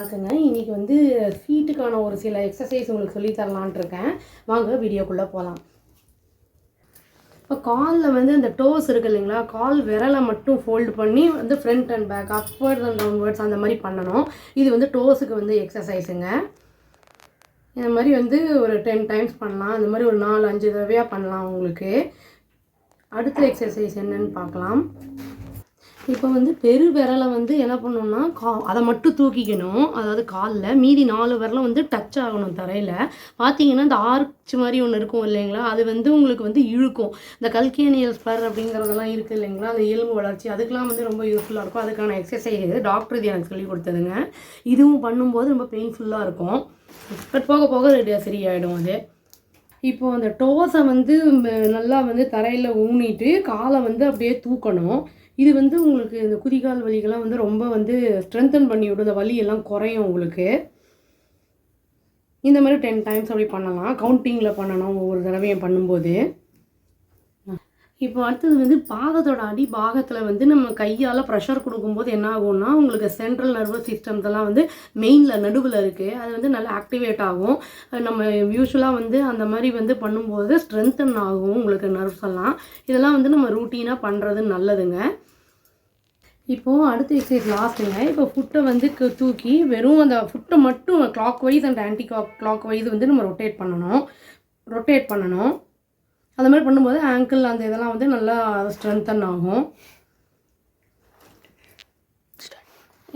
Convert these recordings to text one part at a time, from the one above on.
வணக்கங்க. இன்றைக்கி வந்து ஃபீட்டுக்கான ஒரு சில எக்ஸசைஸ் உங்களுக்கு சொல்லி தரலான்ட்டு இருக்கேன். வாங்க வீடியோக்குள்ளே போகலாம். இப்போ காலில் வந்து அந்த டோஸ் இருக்குது இல்லைங்களா, கால் விரலை மட்டும் ஃபோல்டு பண்ணி வந்து front and back upwards and downwards அந்த மாதிரி பண்ணணும். இது வந்து டோஸுக்கு வந்து எக்ஸசைஸுங்க. இந்த மாதிரி வந்து ஒரு 10 டைம்ஸ் பண்ணலாம். இந்த மாதிரி ஒரு 4-5 தடவையாக பண்ணலாம் உங்களுக்கு. அடுத்த எக்ஸசைஸ் என்னன்னு பார்க்கலாம். இப்போ வந்து பெரு விரலை வந்து என்ன பண்ணணும்னா அதை மட்டும் தூக்கிக்கணும். அதாவது காலில் மீதி 4 விரலும் வந்து டச் ஆகணும் தரையில். பார்த்தீங்கன்னா இந்த ஆர்ச் மாதிரி ஒன்று இருக்கும் இல்லைங்களா, அது வந்து உங்களுக்கு வந்து இழுக்கும். இந்த கல்கேனியல் ஸ்பர் அப்படிங்கிறதெல்லாம் இருக்குது இல்லைங்களா, அந்த எலும்பு வளர்ச்சி அதுக்கெலாம் வந்து ரொம்ப யூஸ்ஃபுல்லாக இருக்கும். அதுக்கான எக்ஸசைஸ் இது டாக்டர் இது எனக்கு சொல்லி கொடுத்ததுங்க. இதுவும் பண்ணும்போது ரொம்ப பெயின்ஃபுல்லாக இருக்கும். பட் போக போக சரியாயிடும் அது. இப்போது அந்த டோஸை வந்து நல்லா வந்து தரையில் ஊனிட்டு காலை வந்து அப்படியே தூக்கணும். இது வந்து உங்களுக்கு இந்த குதிகால் வலிகள்லாம் வந்து ரொம்ப வந்து ஸ்ட்ரென்தன் பண்ணி விடும். இந்த வலியெல்லாம் குறையும் உங்களுக்கு. இந்த மாதிரி 10 டைம்ஸ் அப்படி பண்ணலாம். கவுண்டிங்கில் பண்ணணும் ஒவ்வொரு தடவையும் பண்ணும்போது. இப்போ அடுத்தது வந்து பாதத்தோட அடி பாகத்தில் வந்து நம்ம கையால் ப்ரெஷர் கொடுக்கும்போது என்ன ஆகும்னா, உங்களுக்கு சென்ட்ரல் நர்வஸ் சிஸ்டம்ஸ்லாம் வந்து மெயினில் நடுவில் இருக்குது. அது வந்து நல்லா ஆக்டிவேட் ஆகும். நம்ம யூஸ்வலாக வந்து அந்த மாதிரி வந்து பண்ணும்போது ஸ்ட்ரென்தன் ஆகும் உங்களுக்கு நர்வ்ஸ் எல்லாம். இதெல்லாம் வந்து நம்ம ரூட்டீனாக பண்ணுறது நல்லதுங்க. இப்போது அடுத்த எக்ஸசைஸ் லாஸ்ட்டுங்க. இப்போ ஃபுட்டை வந்து தூக்கி வெறும் அந்த ஃபுட்டை மட்டும் clockwise and anticlockwise வந்து நம்ம ரொட்டேட் பண்ணணும். அந்த மாதிரி பண்ணும்போது ஆங்கிள் அந்த இதெல்லாம் வந்து நல்லா ஸ்ட்ரென்தன் ஆகும்.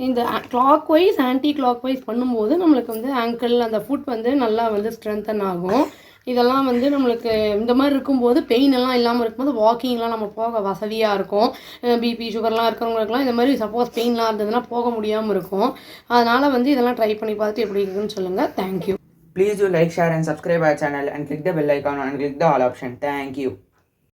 இந்த clockwise anticlockwise பண்ணும்போது நம்மளுக்கு வந்து ஆங்கிள் அந்த ஃபுட் வந்து நல்லா வந்து ஸ்ட்ரென்தன் ஆகும். இதெல்லாம் வந்து நம்மளுக்கு இந்த மாதிரி இருக்கும்போது பெயின் எல்லாம் இல்லாமல் இருக்கும்போது வாக்கிங்லாம் நம்ம போக வசதியாக இருக்கும். பிபி சுகர்லாம் இருக்கிறவங்களுக்குலாம் இந்த மாதிரி சப்போஸ் பெயின்லாம் இருந்ததுன்னா போக முடியாமல் இருக்கும். அதனால் வந்து இதெல்லாம் ட்ரை பண்ணி பார்த்துட்டு எப்படி இருக்குன்னு சொல்லுங்கள். Thank you. Please do like, share and subscribe our channel and click the bell icon and click the all option. Thank you.